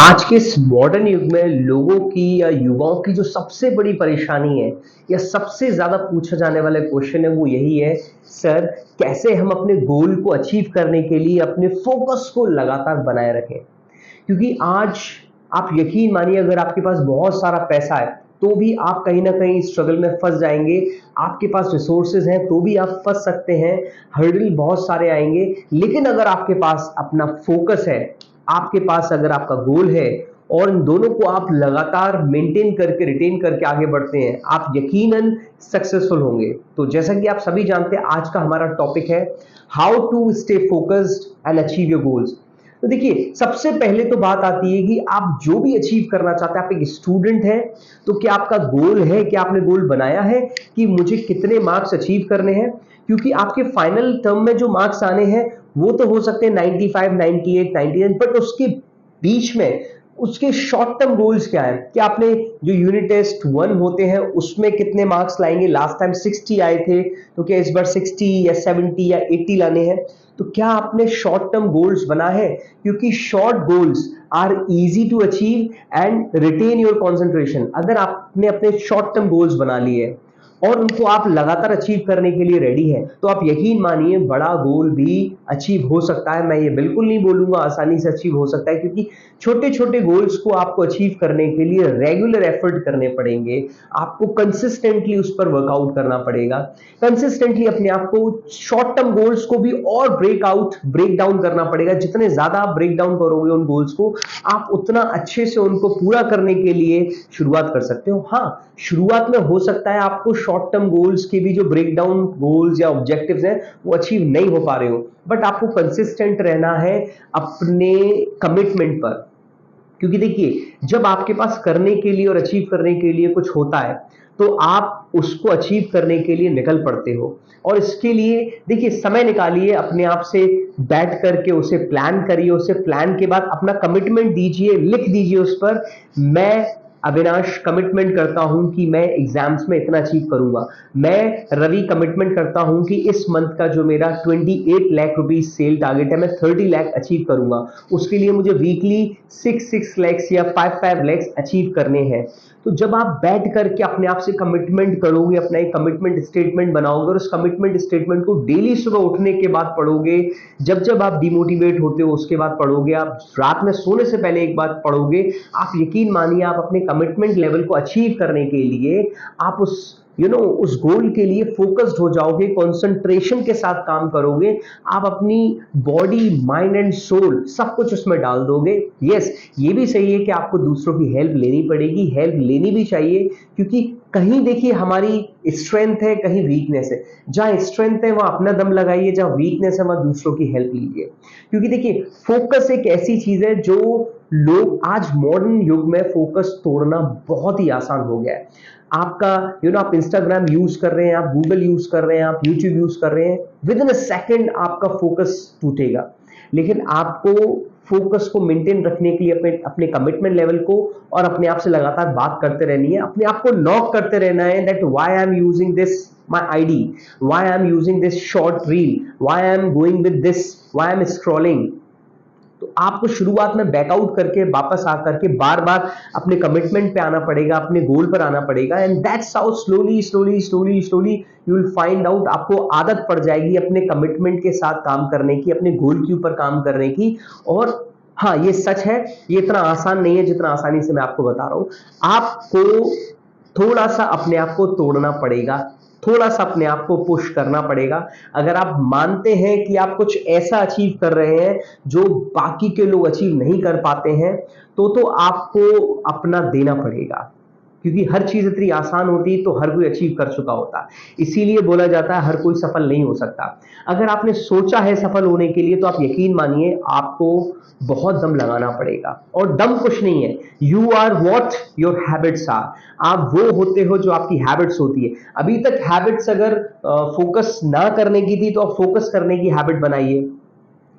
आज के इस मॉडर्न युग में लोगों की या युवाओं की जो सबसे बड़ी परेशानी है या सबसे ज़्यादा पूछा जाने वाला क्वेश्चन है वो यही है, सर कैसे हम अपने गोल को अचीव करने के लिए अपने फोकस को लगातार बनाए रखें। क्योंकि आज आप यकीन मानिए अगर आपके पास बहुत सारा पैसा है तो भी आप कहीं ना कहीं स्ट्रगल में फंस जाएंगे। आपके पास रिसोर्सेज हैं तो भी आप फंस सकते हैं। हर्डल बहुत सारे आएंगे। लेकिन अगर आपके पास अपना फोकस है, आपके पास अगर आपका गोल है और इन दोनों को आप लगातार मेंटेन करके रिटेन करके आगे बढ़ते हैं, आप यकीनन सक्सेसफुल होंगे। तो जैसा कि आप सभी जानते हैं, आज का हमारा टॉपिक है how to stay focused and achieve your goals. तो देखिए, सबसे पहले तो बात आती है कि आप जो भी अचीव करना चाहते हैं, आप एक स्टूडेंट हैं तो क्या आपका गोल है, क्या आपने गोल बनाया है कि मुझे कितने मार्क्स अचीव करने हैं। क्योंकि आपके फाइनल टर्म में जो मार्क्स आने हैं वो तो हो सकते हैं 95, 98, 99, बट उसके बीच में उसके शॉर्ट टर्म गोल्स क्या है कि आपने जो यूनिट टेस्ट 1 होते हैं उसमें कितने मार्क्स लाएंगे। लास्ट टाइम 60 आए थे तो क्या इस बार 60 या 70 या 80 लाने हैं। तो क्या आपने शॉर्ट टर्म गोल्स बना है, क्योंकि short goals are easy to achieve and retain your concentration. अगर आपने अपने शॉर्ट टर्म गोल्स बना लिए और उनको आप लगातार अचीव करने के लिए रेडी हैं तो आप यकीन मानिए बड़ा गोल भी अचीव हो सकता है। मैं ये बिल्कुल नहीं बोलूंगा आसानी से अचीव हो सकता है, क्योंकि छोटे छोटे गोल्स को आपको अचीव करने के लिए रेगुलर एफर्ट करने पड़ेंगे। आपको कंसिस्टेंटली उस पर वर्कआउट करना पड़ेगा। कंसिस्टेंटली अपने आप को शॉर्ट टर्म गोल्स को भी और ब्रेक डाउन करना पड़ेगा। जितने ज्यादा आप ब्रेक डाउन करोगे उन गोल्स को, आप उतना अच्छे से उनको पूरा करने के लिए शुरुआत कर सकते हो। हाँ, शुरुआत में हो सकता है आपको शॉर्ट टर्म गोल्स के भी जो ब्रेक डाउन गोल्स या ऑब्जेक्टिव्स हैं वो अचीव नहीं हो पा रहे हो, बट आपको कंसिस्टेंट रहना है अपने कमिटमेंट पर। क्योंकि देखिए, जब आपके पास करने के लिए और अचीव करने के लिए कुछ होता है तो आप उसको अचीव करने के लिए निकल पड़ते हो। और इसके लिए देखिए, समय निकालिए, अपने आप से बैठ करके उसे प्लान करिए। उसे प्लान के बाद अपना कमिटमेंट दीजिए, लिख दीजिए उस पर, मैं अविनाश कमिटमेंट करता हूं कि मैं एग्जाम्स में इतना अचीव करूंगा। मैं रवि कमिटमेंट करता हूं कि इस मंथ का जो मेरा 28 लाख रुपीज सेल टारगेट है मैं 30 लाख अचीव करूंगा। उसके लिए मुझे वीकली 6 लैक्स या 5 लैक्स अचीव करने हैं। तो जब आप बैठ करके अपने आप से कमिटमेंट करोगे, अपना एक कमिटमेंट स्टेटमेंट बनाओगे और उस कमिटमेंट स्टेटमेंट को डेली सुबह उठने के बाद पढ़ोगे, जब जब आप डिमोटिवेट होते हो उसके बाद पढ़ोगे, आप रात में सोने से पहले एक बार पढ़ोगे, आप यकीन मानिए आप अपने कमिटमेंट लेवल को अचीव करने के लिए आप उस गोल के लिए फोकस्ड हो जाओगे, कंसंट्रेशन के साथ काम करोगे। आप अपनी बॉडी, माइंड एंड सोल सब कुछ उसमें डाल दोगे। यस, ये भी सही है कि आपको दूसरों की हेल्प लेनी पड़ेगी, हेल्प लेनी भी चाहिए, क्योंकि कहीं देखिए हमारी स्ट्रेंथ है, कहीं वीकनेस है। जहां स्ट्रेंथ है वहां अपना दम लगाइए, जहां वीकनेस है वहां दूसरों की हेल्प लीजिए। क्योंकि देखिए, फोकस एक ऐसी चीज है जो लोग आज मॉडर्न युग में फोकस तोड़ना बहुत ही आसान हो गया है। आपका आप इंस्टाग्राम यूज कर रहे हैं, आप गूगल यूज कर रहे हैं, आप यूट्यूब यूज कर रहे हैं, विद इन अ सेकेंड आपका फोकस टूटेगा। लेकिन आपको फोकस को मेंटेन रखने के लिए अपने अपने कमिटमेंट लेवल को और अपने आप से लगातार बात करते रहनी है, अपने आप को नॉक करते रहना है that why I am using this my ID, why I am using this short reel, why I am going with this, why I am scrolling. तो आपको शुरुआत में बैकआउट करके वापस आकर के बार बार अपने कमिटमेंट पे आना पड़ेगा, अपने गोल पर आना पड़ेगा। And that's how slowly slowly slowly slowly you will find out, आपको आदत पड़ जाएगी अपने कमिटमेंट के साथ काम करने की, अपने गोल के ऊपर काम करने की। और हाँ, ये सच है, ये इतना आसान नहीं है जितना आसानी से मैं आपको बता रहा हूं। आपको थोड़ा सा अपने आप को तोड़ना पड़ेगा, थोड़ा सा अपने आप को पुश करना पड़ेगा। अगर आप मानते हैं कि आप कुछ ऐसा अचीव कर रहे हैं जो बाकी के लोग अचीव नहीं कर पाते हैं, तो आपको अपना देना पड़ेगा। क्योंकि हर चीज इतनी आसान होती तो हर कोई अचीव कर चुका होता। इसीलिए बोला जाता है हर कोई सफल नहीं हो सकता। अगर आपने सोचा है सफल होने के लिए तो आप यकीन मानिए आपको बहुत दम लगाना पड़ेगा। और दम कुछ नहीं है, you are what your habits are. आप वो होते हो जो आपकी हैबिट्स होती है। अभी तक हैबिट्स अगर फोकस ना करने की थी तो आप फोकस करने की हैबिट बनाइए।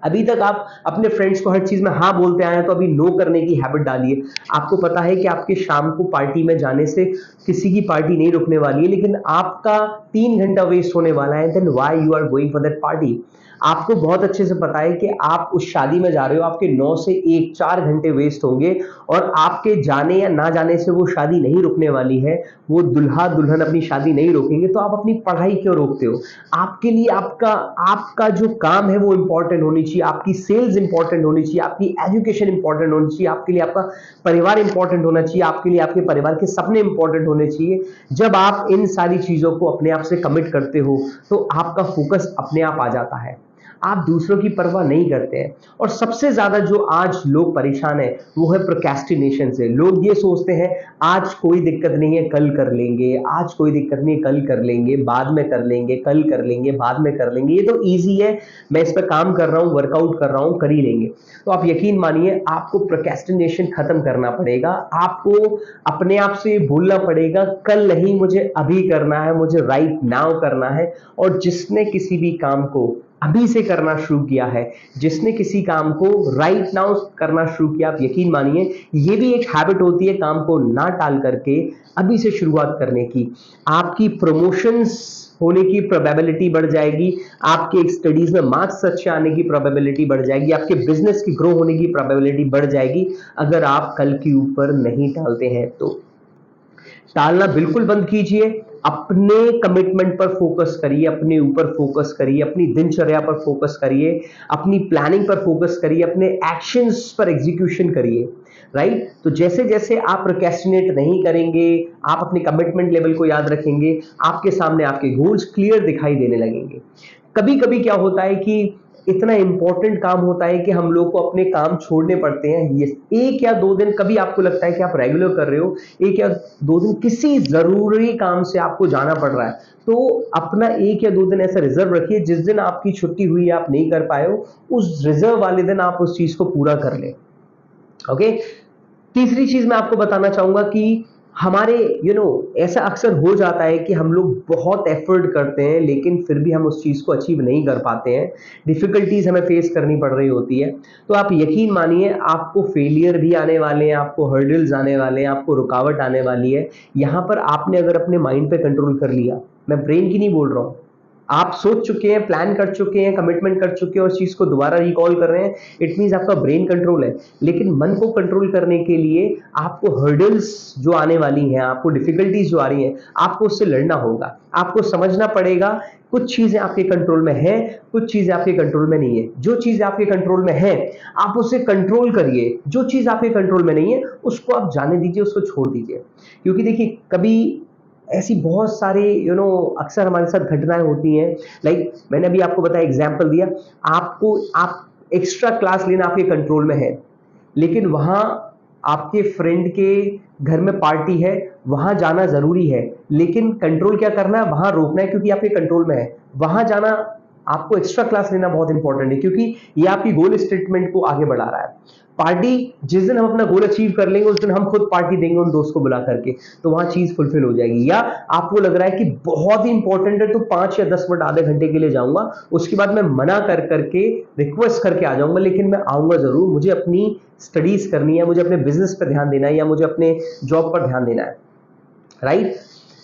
अभी तक आप अपने फ्रेंड्स को हर चीज में हाँ बोलते आए हैं तो अभी नो करने की हैबिट डालिए। आपको पता है कि आपके शाम को पार्टी में जाने से किसी की पार्टी नहीं रुकने वाली है, लेकिन आपका 3 घंटा वेस्ट होने वाला है, then why you are going for that party. आपको बहुत अच्छे से पता है कि आप उस शादी में जा रहे हो, आपके 9 से 1 4 घंटे वेस्ट होंगे और आपके जाने या ना जाने से वो शादी नहीं रुकने वाली है, वो दूल्हा दुल्हन अपनी शादी नहीं रोकेंगे, तो आप अपनी पढ़ाई क्यों रोकते हो? आपके लिए आपका आपका जो काम है वो इंपॉर्टेंट होनी चाहिए, आपकी सेल्स इंपॉर्टेंट होनी चाहिए, आपकी एजुकेशन इंपॉर्टेंट होनी चाहिए, आपके लिए आपका परिवार इंपॉर्टेंट होना चाहिए, आपके लिए आपके परिवार के सपने इंपॉर्टेंट होने चाहिए। जब आप इन सारी चीजों को अपने आप से कमिट करते हो तो आपका फोकस अपने आप आ जाता है, आप दूसरों की परवाह नहीं करते हैं। और सबसे ज्यादा जो आज लोग परेशान है वो है प्रोक्रेस्टिनेशन से। लोग ये सोचते हैं आज कोई दिक्कत नहीं है, कल कर लेंगे, आज कोई दिक्कत नहीं है, कल कर लेंगे, बाद में कर लेंगे, कल कर लेंगे, बाद में कर लेंगे, ये तो ईजी है, मैं इस पर काम कर रहा हूँ, वर्कआउट कर रहा हूँ, कर ही लेंगे। तो आप यकीन मानिए आपको प्रोक्रेस्टिनेशन खत्म करना पड़ेगा, आपको अपने आप से बोलना पड़ेगा कल नहीं, मुझे अभी करना है, मुझे राइट नाउ करना है। और जिसने किसी भी काम को अभी से करना शुरू किया है, जिसने किसी काम को राइट नाउ करना शुरू किया, आप यकीन मानिए ये भी एक हैबिट होती है काम को ना टाल करके अभी से शुरुआत करने की। आपकी प्रमोशंस होने की प्रोबेबिलिटी बढ़ जाएगी, आपके स्टडीज में मार्क्स अच्छे आने की प्रोबेबिलिटी बढ़ जाएगी, आपके बिजनेस की ग्रो होने की प्रोबेबिलिटी बढ़ जाएगी अगर आप कल के ऊपर नहीं टालते हैं तो। टालना बिल्कुल बंद कीजिए, अपने कमिटमेंट पर फोकस करिए, अपने ऊपर फोकस करिए, अपनी दिनचर्या पर फोकस करिए, अपनी प्लानिंग पर फोकस करिए, अपने एक्शंस पर एग्जीक्यूशन करिए। राइट, तो जैसे जैसे आप प्रोक्रेस्टिनेट नहीं करेंगे, आप अपने कमिटमेंट लेवल को याद रखेंगे, आपके सामने आपके गोल्स क्लियर दिखाई देने लगेंगे। कभी कभी क्या होता है कि इतना इंपॉर्टेंट काम होता है कि हम लोग को अपने काम छोड़ने पड़ते हैं, ये 1 या 2 दिन, कभी आपको लगता है कि आप रेगुलर कर रहे हो, 1 या 2 दिन किसी जरूरी काम से आपको जाना पड़ रहा है, तो अपना 1 या 2 दिन ऐसा रिजर्व रखिए, जिस दिन आपकी छुट्टी हुई आप नहीं कर पाए हो, उस रिजर्व वाले दिन आप उस चीज को पूरा कर लें। ओके, तीसरी चीज मैं आपको बताना चाहूंगा कि हमारे ऐसा अक्सर हो जाता है कि हम लोग बहुत एफर्ट करते हैं लेकिन फिर भी हम उस चीज को अचीव नहीं कर पाते हैं, डिफिकल्टीज हमें फेस करनी पड़ रही होती है। तो आप यकीन मानिए आपको फेलियर भी आने वाले हैं, आपको हर्डल्स आने वाले हैं, आपको रुकावट आने वाली है। यहां पर आपने अगर अपने माइंड पे कंट्रोल कर लिया, मैं ब्रेन की नहीं बोल रहा हूं, आप सोच चुके हैं, प्लान कर चुके हैं, कमिटमेंट कर चुके हैं और उस चीज को दोबारा रिकॉल कर रहे हैं, इट मींस आपका ब्रेन कंट्रोल है। लेकिन मन को कंट्रोल करने के लिए आपको हर्डल्स जो आने वाली हैं, आपको डिफिकल्टीज जो आ रही हैं, आपको उससे लड़ना होगा, आपको समझना पड़ेगा कुछ चीजें आपके कंट्रोल में है, कुछ चीजें आपके कंट्रोल में नहीं है। जो चीज आपके कंट्रोल में है आप उसे कंट्रोल करिए, जो चीज आपके कंट्रोल में नहीं है उसको आप जाने दीजिए, उसको छोड़ दीजिए। क्योंकि देखिए कभी ऐसी बहुत सारे अक्सर हमारे साथ घटनाएं होती हैं। लाइक मैंने अभी आपको बताया, एग्जांपल दिया, आप एक्स्ट्रा क्लास लेना आपके कंट्रोल में है, लेकिन वहां आपके फ्रेंड के घर में पार्टी है, वहां जाना जरूरी है, लेकिन कंट्रोल क्या करना है, वहां रोकना है क्योंकि आपके कंट्रोल में है। वहां जाना, आपको एक्स्ट्रा क्लास लेना बहुत इंपॉर्टेंट है क्योंकि ये आपकी गोल स्टेटमेंट को आगे बढ़ा रहा है। पार्टी, जिस दिन हम अपना गोल अचीव कर लेंगे उस दिन हम खुद पार्टी देंगे उन दोस्त को बुला करके, तो वहां चीज फुलफिल हो जाएगी। या आपको लग रहा है कि बहुत ही इंपॉर्टेंट है तो 5 या 10 मिनट आधे घंटे के लिए जाऊंगा, उसके बाद मैं मना कर करके रिक्वेस्ट करके आ जाऊंगा, लेकिन मैं आऊंगा जरूर, मुझे अपनी स्टडीज करनी है, मुझे अपने बिजनेस पर ध्यान देना है या मुझे अपने जॉब पर ध्यान देना है। राइट,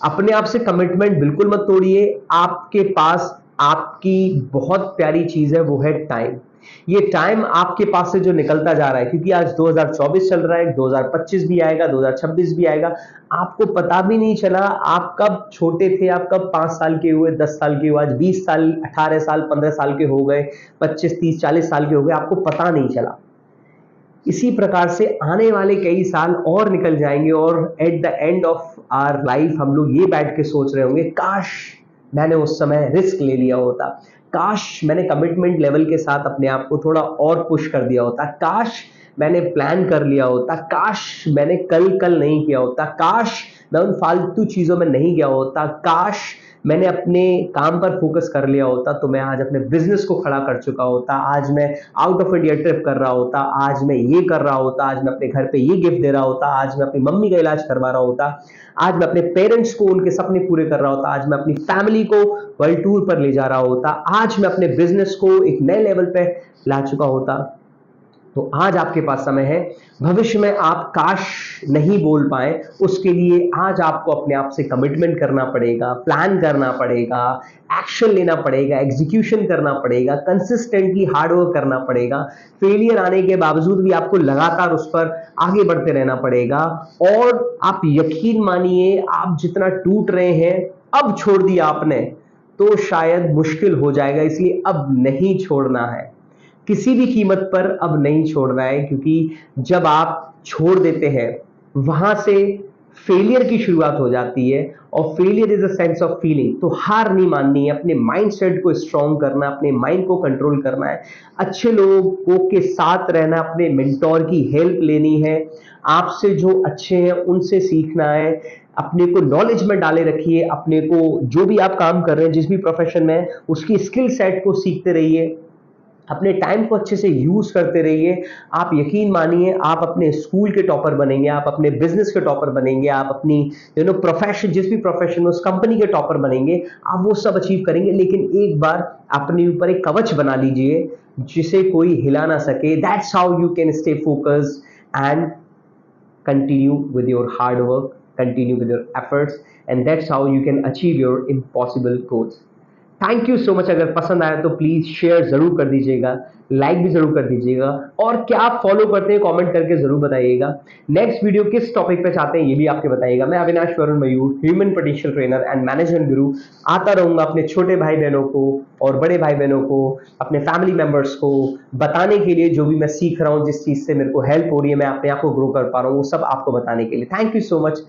अपने आप से कमिटमेंट बिल्कुल मत तोड़िए। आपके पास आपकी बहुत प्यारी चीज है, वो है टाइम। ये टाइम आपके पास से जो निकलता जा रहा है, क्योंकि आज 2024 चल रहा है, 2025 भी आएगा, 2026 भी आएगा, आपको पता भी नहीं चला आप कब छोटे थे, आप कब 5 साल के हुए, 10 साल के हुए, आज 20 साल, 18 साल, 15 साल के हो गए, 25, 30, 40 साल के हो गए, आपको पता नहीं चला। इसी प्रकार से आने वाले कई साल और निकल जाएंगे और at the end of our life हम लोग ये बैठ के सोच रहे होंगे, काश मैंने उस समय रिस्क ले लिया होता, काश मैंने कमिटमेंट लेवल के साथ अपने आप को थोड़ा और पुश कर दिया होता, काश मैंने प्लान कर लिया होता, काश मैंने कल कल नहीं किया होता, काश मैं उन फालतू चीजों में नहीं गया होता, काश मैंने अपने काम पर फोकस कर लिया होता तो मैं आज अपने बिजनेस को खड़ा कर चुका होता, आज मैं आउट ऑफ इंडिया ट्रिप कर रहा होता, आज मैं ये कर रहा होता, आज मैं अपने घर पे ये गिफ्ट दे रहा होता, आज मैं अपनी मम्मी का इलाज करवा रहा होता, आज मैं अपने पेरेंट्स को उनके सपने पूरे कर रहा होता, आज मैं अपनी फैमिली को वर्ल्ड टूर पर ले जा रहा होता, आज मैं अपने बिजनेस को एक नए लेवल पे ला चुका होता। तो आज आपके पास समय है। भविष्य में आप काश नहीं बोल पाए, उसके लिए आज आपको अपने आप से कमिटमेंट करना पड़ेगा, प्लान करना पड़ेगा, एक्शन लेना पड़ेगा, एग्जीक्यूशन करना पड़ेगा, कंसिस्टेंटली हार्ड वर्क करना पड़ेगा। फेलियर आने के बावजूद भी आपको लगातार उस पर आगे बढ़ते रहना पड़ेगा। और आप यकीन मानिए, आप जितना टूट रहे हैं, अब छोड़ दिया आपने तो शायद मुश्किल हो जाएगा, इसलिए अब नहीं छोड़ना है, किसी भी कीमत पर अब नहीं छोड़ना है। क्योंकि जब आप छोड़ देते हैं, वहां से फेलियर की शुरुआत हो जाती है, और failure is a sense of feeling. तो हार नहीं माननी है, अपने माइंडसेट को स्ट्रांग करना, अपने माइंड को कंट्रोल करना है, अच्छे लोगों के साथ रहना, अपने मेंटोर की हेल्प लेनी है, आपसे जो अच्छे हैं उनसे सीखना है, अपने को नॉलेज में डाले रखिए, अपने को जो भी आप काम कर रहे हैं, जिस भी प्रोफेशन में, उसकी स्किल सेट को सीखते रहिए, अपने टाइम को अच्छे से यूज करते रहिए। आप यकीन मानिए, आप अपने स्कूल के टॉपर बनेंगे, आप अपने बिजनेस के टॉपर बनेंगे, आप अपनी प्रोफेशन, जिस भी प्रोफेशन में, उस कंपनी के टॉपर बनेंगे, आप वो सब अचीव करेंगे। लेकिन एक बार अपने ऊपर एक कवच बना लीजिए जिसे कोई हिला ना सके। That's how you can stay focused and continue with your hard work, continue with your efforts, and that's how you can achieve your impossible goals. Thank you so much. अगर पसंद आया तो प्लीज शेयर जरूर कर दीजिएगा, like भी जरूर कर दीजिएगा, और क्या आप फॉलो करते हैं कमेंट करके जरूर बताइएगा। नेक्स्ट वीडियो किस टॉपिक पे चाहते हैं ये भी आपके बताइएगा। मैं Avinash Varun Mayur, human potential trainer and management guru, आता रहूंगा अपने छोटे भाई बहनों को और बड़े भाई बहनों को, अपने फैमिली मेंबर्स को बताने के लिए, जो भी मैं सीख रहा हूँ, जिस चीज से मेरे को हेल्प हो रही है, मैं अपने आप को ग्रो कर पा रहा हूँ, वो सब आपको बताने के लिए। Thank you so much.